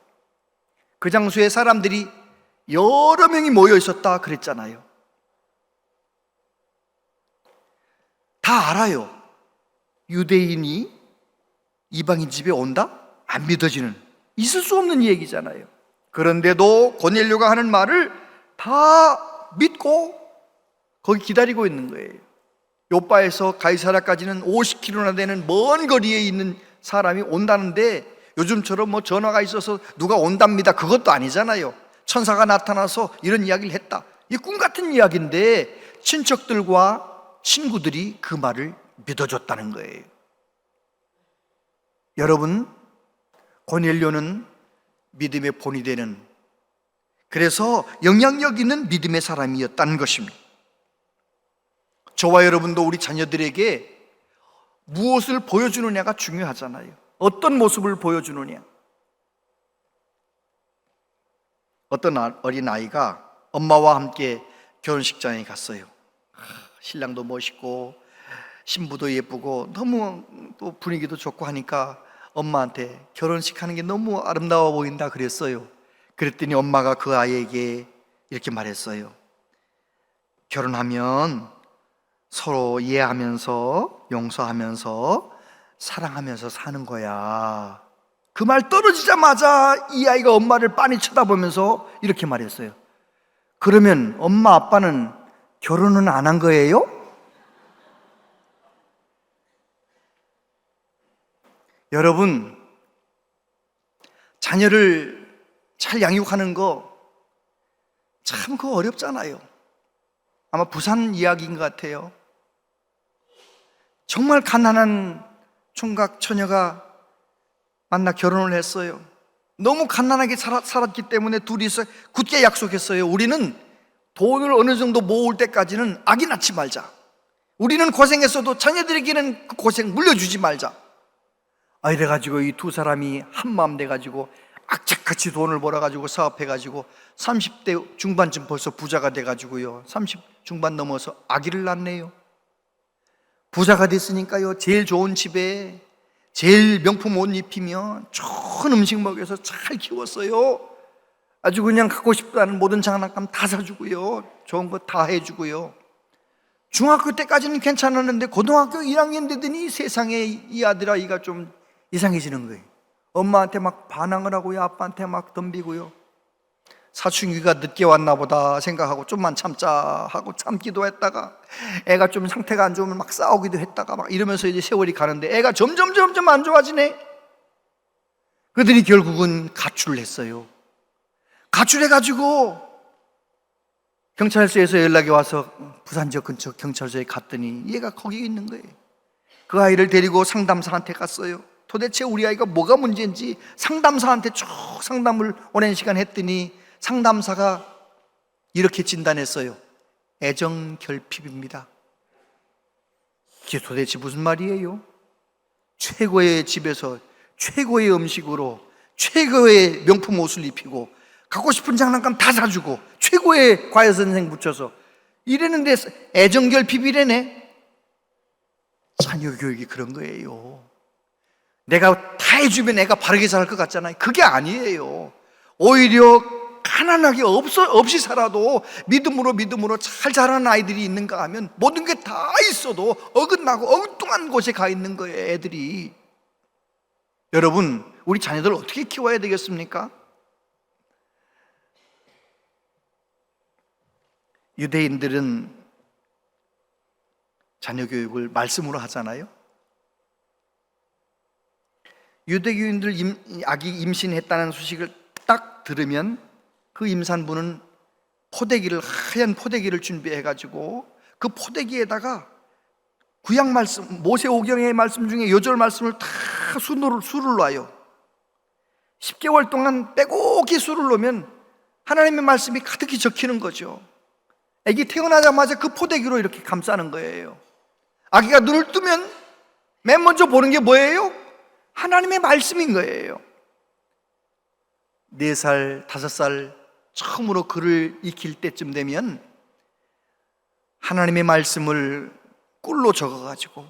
E: 그 장소에 사람들이 여러 명이 모여 있었다 그랬잖아요. 다 알아요. 유대인이 이방인 집에 온다? 안 믿어지는, 있을 수 없는 얘기잖아요. 그런데도 고넬료가 하는 말을 다 믿고 거기 기다리고 있는 거예요. 요빠에서 가이사랴까지는 50km나 되는 먼 거리에 있는 사람이 온다는데, 요즘처럼 뭐 전화가 있어서 누가 온답니다, 그것도 아니잖아요. 천사가 나타나서 이런 이야기를 했다. 이 꿈 같은 이야기인데 친척들과 친구들이 그 말을 믿어줬다는 거예요. 여러분, 고넬료는 믿음의 본이 되는, 그래서 영향력 있는 믿음의 사람이었다는 것입니다. 저와 여러분도 우리 자녀들에게 무엇을 보여주느냐가 중요하잖아요. 어떤 모습을 보여주느냐. 어떤 어린아이가 엄마와 함께 결혼식장에 갔어요. 신랑도 멋있고 신부도 예쁘고 너무 또 분위기도 좋고 하니까 엄마한테 결혼식 하는 게 너무 아름다워 보인다 그랬어요. 그랬더니 엄마가 그 아이에게 이렇게 말했어요. 결혼하면 서로 이해하면서 용서하면서 사랑하면서 사는 거야. 그 말 떨어지자마자 이 아이가 엄마를 빤히 쳐다보면서 이렇게 말했어요. 그러면 엄마 아빠는 결혼은 안 한 거예요? 여러분, 자녀를 잘 양육하는 거 참 그거 어렵잖아요. 아마 부산 이야기인 것 같아요. 정말 가난한 총각 처녀가 만나 결혼을 했어요. 너무 가난하게 살았기 때문에 둘이서 굳게 약속했어요. 우리는 돈을 어느 정도 모을 때까지는 아기 낳지 말자. 우리는 고생했어도 자녀들에게는 그 고생 물려주지 말자. 이래가지고 이 두 사람이 한마음 돼가지고 악착같이 돈을 벌어가지고 사업해가지고 30대 중반쯤 벌써 부자가 돼가지고요, 30 중반 넘어서 아기를 낳네요. 부자가 됐으니까요, 제일 좋은 집에 제일 명품 옷 입히며 좋은 음식 먹여서 잘 키웠어요. 아주 그냥 갖고 싶다는 모든 장난감 다 사주고요, 좋은 거 다 해주고요. 중학교 때까지는 괜찮았는데 고등학교 1학년 되더니 세상에 이 아들아이가 좀 이상해지는 거예요. 엄마한테 막 반항을 하고요, 아빠한테 막 덤비고요. 사춘기가 늦게 왔나 보다 생각하고 좀만 참자 하고 참기도 했다가 애가 좀 상태가 안 좋으면 막 싸우기도 했다가 막 이러면서 이제 세월이 가는데 애가 점점 안 좋아지네. 그들이 결국은 가출을 했어요. 가출해가지고 경찰서에서 연락이 와서 부산 지역 근처 경찰서에 갔더니 얘가 거기 있는 거예요. 그 아이를 데리고 상담사한테 갔어요. 도대체 우리 아이가 뭐가 문제인지 상담사한테 쭉 상담을 오랜 시간 했더니 상담사가 이렇게 진단했어요. 애정결핍입니다. 이게 도대체 무슨 말이에요? 최고의 집에서 최고의 음식으로 최고의 명품 옷을 입히고 갖고 싶은 장난감 다 사주고 최고의 과외 선생 붙여서 이랬는데 애정결핍이래네. 자녀 교육이 그런 거예요. 내가 다 해주면 애가 바르게 자랄 것 같잖아요. 그게 아니에요. 오히려 가난하게 없이 살아도 믿음으로 잘 자라는 아이들이 있는가 하면 모든 게 다 있어도 어긋나고 엉뚱한 곳에 가 있는 거예요, 애들이. 여러분, 우리 자녀들 어떻게 키워야 되겠습니까? 유대인들은 자녀 교육을 말씀으로 하잖아요. 유대교인들 아기 임신했다는 소식을 딱 들으면 그 임산부는 하얀 포대기를 준비해가지고 그 포대기에다가 구약 말씀, 모세오경의 말씀 중에 요절 말씀을 다 수를 놔요. 10개월 동안 빼곡히 수를 놓으면 하나님의 말씀이 가득히 적히는 거죠. 아기 태어나자마자 그 포대기로 이렇게 감싸는 거예요. 아기가 눈을 뜨면 맨 먼저 보는 게 뭐예요? 하나님의 말씀인 거예요. 4살, 5살 처음으로 글을 익힐 때쯤 되면 하나님의 말씀을 꿀로 적어가지고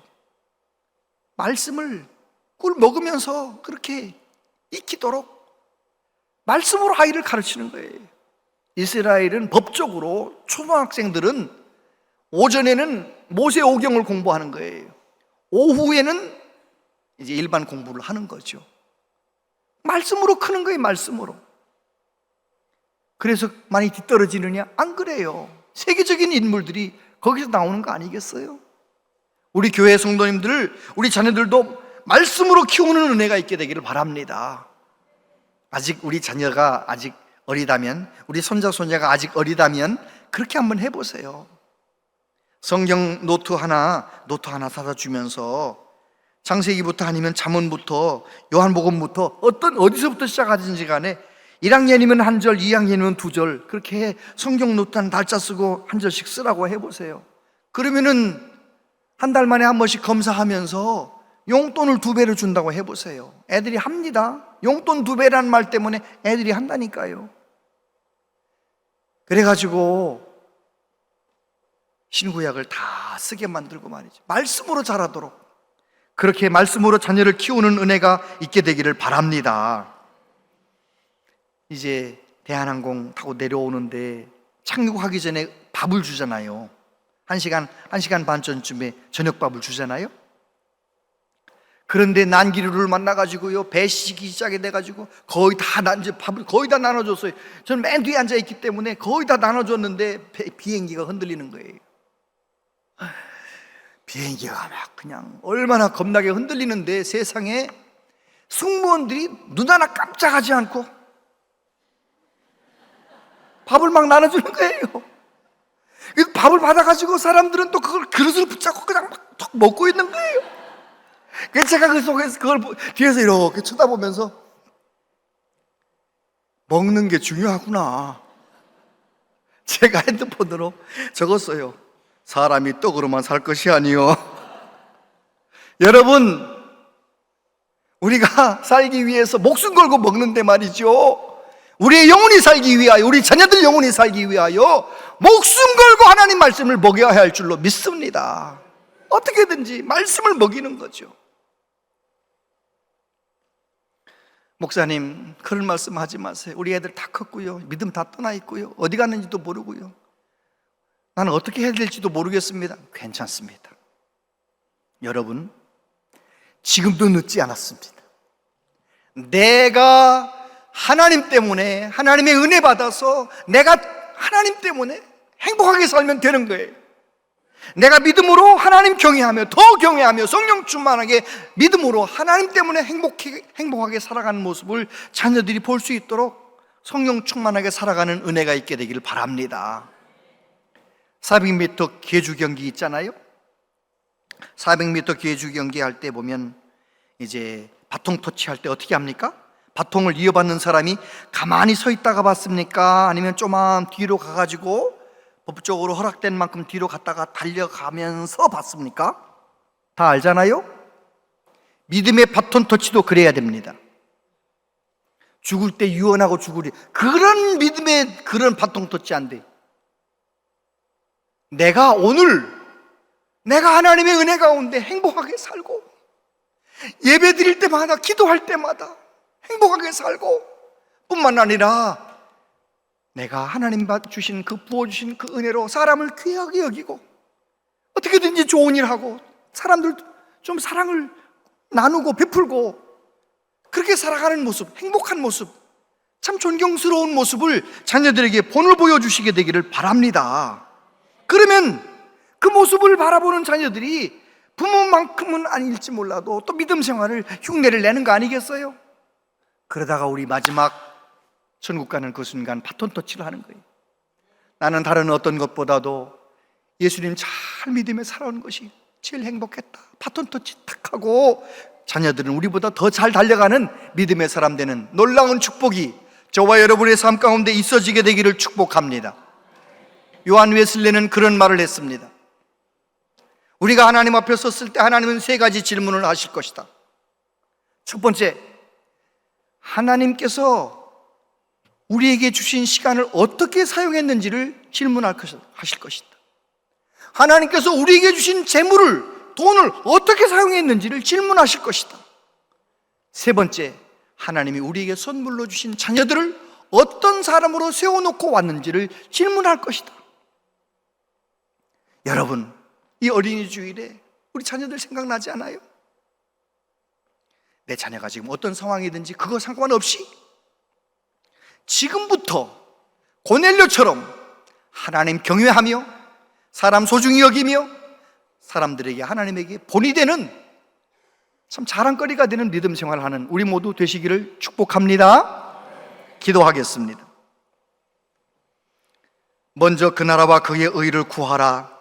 E: 말씀을 꿀 먹으면서 그렇게 익히도록 말씀으로 아이를 가르치는 거예요. 이스라엘은 법적으로 초등학생들은 오전에는 모세오경을 공부하는 거예요. 오후에는 이제 일반 공부를 하는 거죠. 말씀으로 크는 거예요, 말씀으로. 그래서 많이 뒤떨어지느냐? 안 그래요. 세계적인 인물들이 거기서 나오는 거 아니겠어요? 우리 교회 성도님들, 우리 자녀들도 말씀으로 키우는 은혜가 있게 되기를 바랍니다. 아직 우리 자녀가 아직 어리다면, 우리 손자 손녀가 아직 어리다면 그렇게 한번 해보세요. 성경 노트 하나 사다 주면서 창세기부터 아니면 잠언부터 요한복음부터 어디서부터 시작하든지 간에 1학년이면 한 절, 2학년이면 2절 그렇게 성경 노트 한 달짜 쓰고 한 절씩 쓰라고 해보세요. 그러면은 한 달 만에 한 번씩 검사하면서 용돈을 2배를 준다고 해보세요. 애들이 합니다. 용돈 2배라는 말 때문에 애들이 한다니까요. 그래가지고 신구약을 다 쓰게 만들고 말이죠. 말씀으로 자라도록 그렇게 말씀으로 자녀를 키우는 은혜가 있게 되기를 바랍니다. 이제 대한항공 타고 내려오는데 착륙하기 전에 밥을 주잖아요. 1시간 반 전쯤에 저녁밥을 주잖아요. 그런데 난기류를 만나가지고요, 배 시기 시작이 돼가지고 거의 다 이제 밥을 거의 다 나눠줬어요. 저는 맨 뒤에 앉아 있기 때문에 거의 다 나눠줬는데 비행기가 흔들리는 거예요. 비행기가 막 그냥 얼마나 겁나게 흔들리는데 세상에 승무원들이 눈 하나 깜짝하지 않고 밥을 막 나눠주는 거예요. 그 밥을 받아가지고 사람들은 또 그걸 그릇을 붙잡고 그냥 막 턱 먹고 있는 거예요. 그래서 제가 그 속에서 그걸 뒤에서 이렇게 쳐다보면서 먹는 게 중요하구나. 제가 핸드폰으로 적었어요. 사람이 떡으로만 살 것이 아니요. 여러분, 우리가 살기 위해서 목숨 걸고 먹는데 말이죠. 우리의 영혼이 살기 위하여, 우리 자녀들 영혼이 살기 위하여 목숨 걸고 하나님 말씀을 먹여야 할 줄로 믿습니다. 어떻게든지 말씀을 먹이는 거죠. 목사님, 그런 말씀 하지 마세요. 우리 애들 다 컸고요, 믿음 다 떠나 있고요, 어디 갔는지도 모르고요, 나는 어떻게 해야 될지도 모르겠습니다. 괜찮습니다. 여러분, 지금도 늦지 않았습니다. 내가 하나님 때문에, 하나님의 은혜 받아서 내가 하나님 때문에 행복하게 살면 되는 거예요. 내가 믿음으로 하나님 경외하며, 더 경외하며 성령 충만하게 믿음으로 하나님 때문에 행복하게 살아가는 모습을 자녀들이 볼 수 있도록 성령 충만하게 살아가는 은혜가 있게 되기를 바랍니다. 400m 계주 경기 있잖아요. 400m 계주 경기 할 때 보면 이제 바통 터치할 때 어떻게 합니까? 바통을 이어받는 사람이 가만히 서 있다가 받습니까? 아니면 조금 뒤로 가가지고 법적으로 허락된 만큼 뒤로 갔다가 달려가면서 받습니까? 다 알잖아요? 믿음의 바톤 터치도 그래야 됩니다. 죽을 때 유언하고 죽으리, 그런 믿음의 그런 바통 터치 안 돼. 내가 오늘 내가 하나님의 은혜 가운데 행복하게 살고 예배 드릴 때마다 기도할 때마다 행복하게 살고 뿐만 아니라 내가 하나님 주신 그 부어주신 그 은혜로 사람을 귀하게 여기고 어떻게든지 좋은 일하고 사람들 좀 사랑을 나누고 베풀고 그렇게 살아가는 모습, 행복한 모습, 참 존경스러운 모습을 자녀들에게 본을 보여주시게 되기를 바랍니다. 그러면 그 모습을 바라보는 자녀들이 부모만큼은 아닐지 몰라도 또 믿음 생활을 흉내를 내는 거 아니겠어요? 그러다가 우리 마지막 천국 가는 그 순간 바톤 터치를 하는 거예요. 나는 다른 어떤 것보다도 예수님 잘 믿음에 살아온 것이 제일 행복했다. 바톤 터치 탁 하고 자녀들은 우리보다 더 잘 달려가는 믿음의 사람 되는 놀라운 축복이 저와 여러분의 삶 가운데 있어지게 되기를 축복합니다. 요한 웨슬레는 그런 말을 했습니다. 우리가 하나님 앞에 섰을 때 하나님은 세 가지 질문을 하실 것이다. 첫 번째, 하나님께서 우리에게 주신 시간을 어떻게 사용했는지를 질문하실 것이다. 하나님께서 우리에게 주신 재물을, 돈을 어떻게 사용했는지를 질문하실 것이다. 세 번째, 하나님이 우리에게 선물로 주신 자녀들을 어떤 사람으로 세워놓고 왔는지를 질문할 것이다. 여러분, 이 어린이 주일에 우리 자녀들 생각나지 않아요? 내 자녀가 지금 어떤 상황이든지 그거 상관없이 지금부터 고넬료처럼 하나님 경외하며 사람 소중히 여기며 사람들에게 하나님에게 본이 되는 참 자랑거리가 되는 믿음 생활을 하는 우리 모두 되시기를 축복합니다. 기도하겠습니다. 먼저 그 나라와 그의 의를 구하라.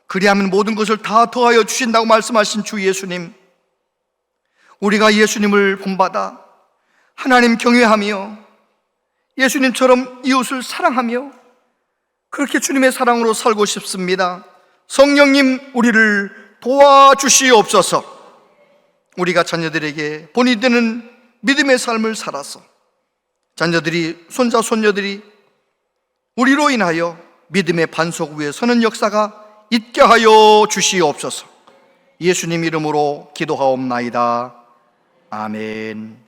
E: 그리하면 모든 것을 다 더하여 주신다고 말씀하신 주 예수님, 우리가 예수님을 본받아 하나님 경외하며 예수님처럼 이웃을 사랑하며 그렇게 주님의 사랑으로 살고 싶습니다. 성령님, 우리를 도와주시옵소서. 우리가 자녀들에게 본이 되는 믿음의 삶을 살아서 자녀들이, 손자, 손녀들이 우리로 인하여 믿음의 반석 위에 서는 역사가 있게 하여 주시옵소서. 예수님 이름으로 기도하옵나이다. 아멘.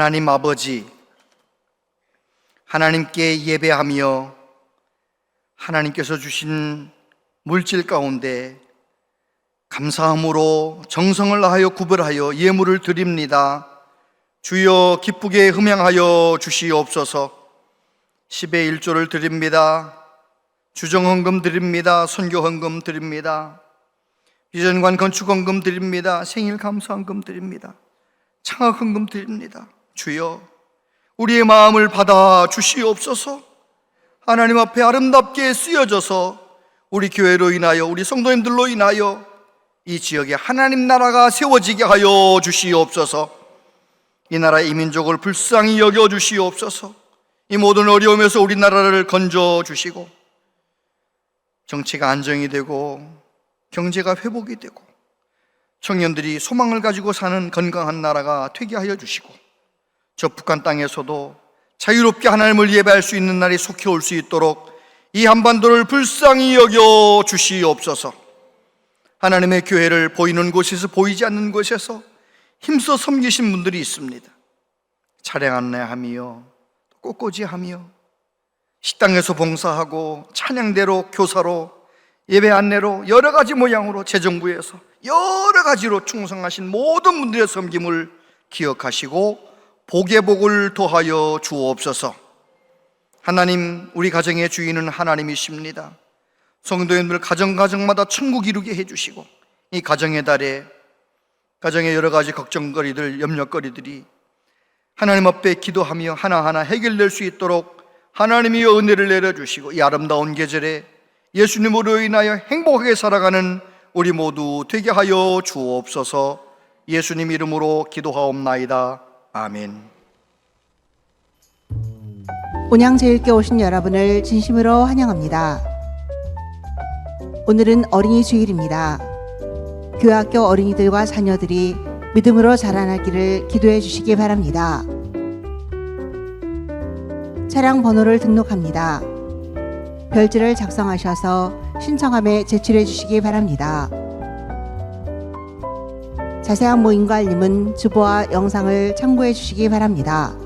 E: 하나님 아버지, 하나님께 예배하며 하나님께서 주신 물질 가운데 감사함으로 정성을 다하여 구별하여 예물을 드립니다. 주여 기쁘게 흠양하여 주시옵소서. 10의 1조를 드립니다. 주정헌금 드립니다. 선교헌금 드립니다. 비전관 건축헌금 드립니다. 생일감사헌금 드립니다. 창학헌금 드립니다. 주여, 우리의 마음을 받아 주시옵소서. 하나님 앞에 아름답게 쓰여져서 우리 교회로 인하여, 우리 성도님들로 인하여 이 지역에 하나님 나라가 세워지게 하여 주시옵소서. 이 나라의 이민족을 불쌍히 여겨 주시옵소서. 이 모든 어려움에서 우리나라를 건져 주시고 정치가 안정이 되고 경제가 회복이 되고 청년들이 소망을 가지고 사는 건강한 나라가 되게 하여 주시고 저 북한 땅에서도 자유롭게 하나님을 예배할 수 있는 날이 속히 올 수 있도록 이 한반도를 불쌍히 여겨 주시옵소서. 하나님의 교회를 보이는 곳에서 보이지 않는 곳에서 힘써 섬기신 분들이 있습니다. 차량 안내하며 꽃꽂이하며 식당에서 봉사하고 찬양대로 교사로 예배 안내로 여러 가지 모양으로 재정부에서 여러 가지로 충성하신 모든 분들의 섬김을 기억하시고 복의 복을 더하여 주옵소서. 하나님, 우리 가정의 주인은 하나님이십니다. 성도님들 가정마다 천국 이루게 해주시고, 이 가정의 달에 가정의 여러 가지 걱정거리들, 염려거리들이 하나님 앞에 기도하며 하나하나 해결될 수 있도록 하나님이 은혜를 내려주시고, 이 아름다운 계절에 예수님으로 인하여 행복하게 살아가는 우리 모두 되게 하여 주옵소서. 예수님 이름으로 기도하옵나이다. 아멘.
F: 온양제일교 오신 여러분을 진심으로 환영합니다. 오늘은 어린이 주일입니다. 교학교 어린이들과 자녀들이 믿음으로 자라나기를 기도해 주시기 바랍니다. 차량 번호를 등록합니다. 별지를 작성하셔서 신청함에 제출해 주시기 바랍니다. 자세한 모임과 알림은 주보와 영상을 참고해 주시기 바랍니다.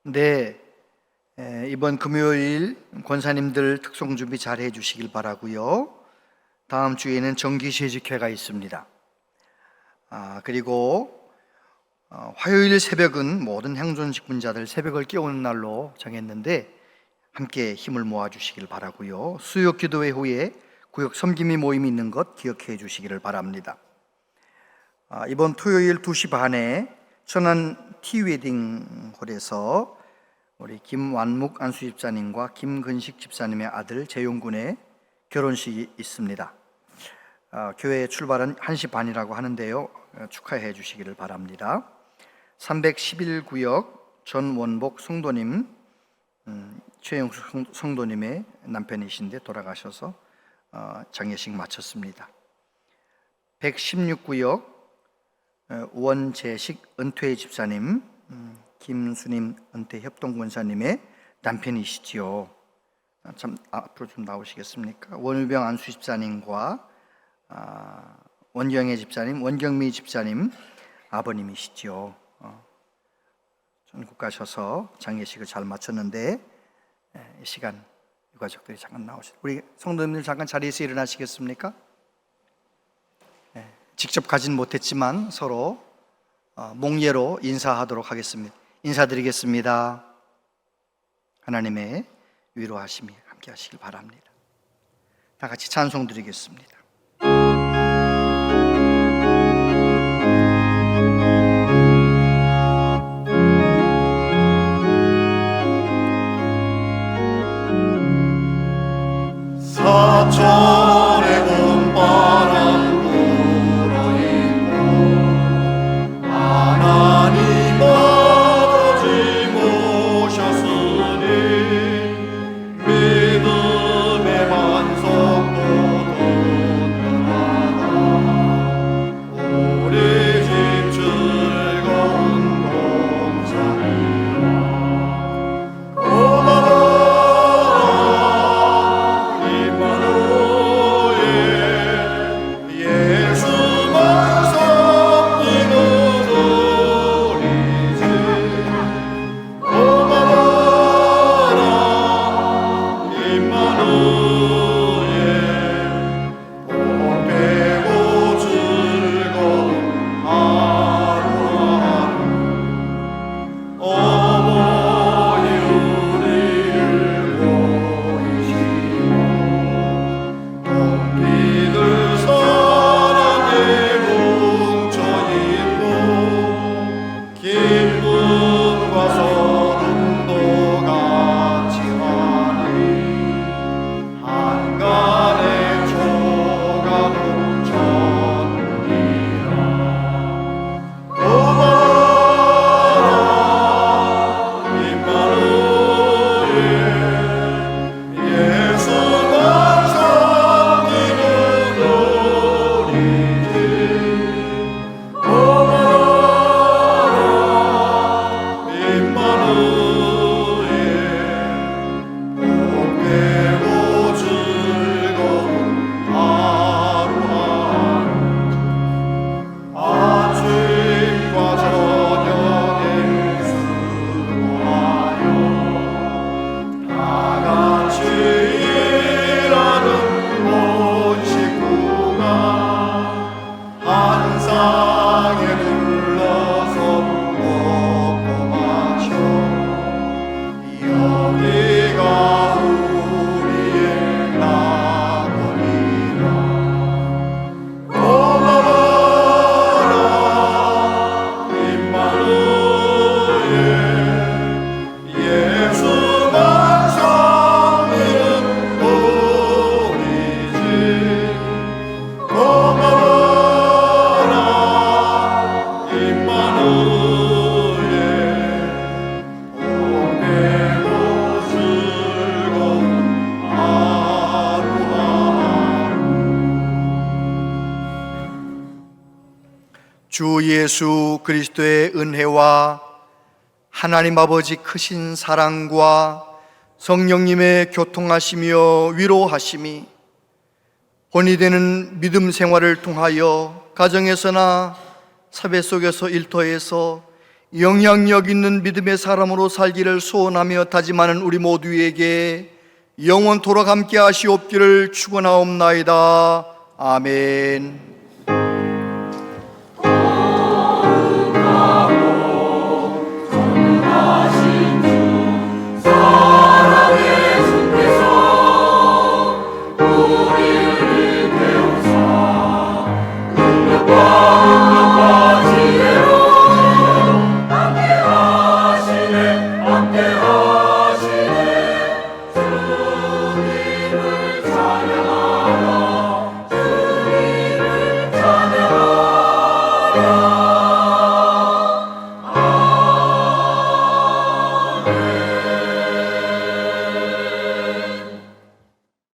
E: 네, 이번 금요일 권사님들 특송 준비 잘 해주시길 바라고요. 다음 주에는 정기시직회가 있습니다. 그리고 화요일 새벽은 모든 행존직분자들 새벽을 깨우는 날로 정했는데 함께 힘을 모아주시길 바라고요. 수요 기도회 후에 구역 섬김이 모임이 있는 것 기억해 주시기를 바랍니다. 이번 토요일 2시 반에 천안 티웨딩홀에서 우리 김완묵 안수집사님과 김근식 집사님의 아들 재용군의 결혼식이 있습니다. 교회 출발은 1시 반이라고 하는데요, 축하해 주시기를 바랍니다. 311구역 전원복 성도님, 최영수 성도님의 남편이신데 돌아가셔서 장례식 마쳤습니다. 116구역 원재식 은퇴 집사님, 김수님 은퇴 협동권사님의 남편이시지요. 참 앞으로 좀 나오시겠습니까? 원유병 안수 집사님과 원경혜 집사님, 원경미 집사님 아버님이시지요. 전국 가셔서 장례식을 잘 마쳤는데 이 시간 유가족들이 잠깐 나오시죠. 우리 성도님들 잠깐 자리에서 일어나시겠습니까? 직접 가진 못했지만 서로 몽예로 인사하도록 하겠습니다. 인사드리겠습니다. 하나님의 위로하심이 함께 하시길 바랍니다. 다 같이 찬송 드리겠습니다.
B: 사천의 봄바람 불어있고 하나님 아버지 모셨으니 믿음의 반석도
E: 주 예수 그리스도의 은혜와 하나님 아버지 크신 사랑과 성령님의 교통하시며 위로하심이 본이 되는 믿음 생활을 통하여 가정에서나 사회 속에서 일터에서 영향력 있는 믿음의 사람으로 살기를 소원하며 다짐하는 우리 모두에게 영원토록 함께 하시옵기를 축원하옵나이다. 아멘.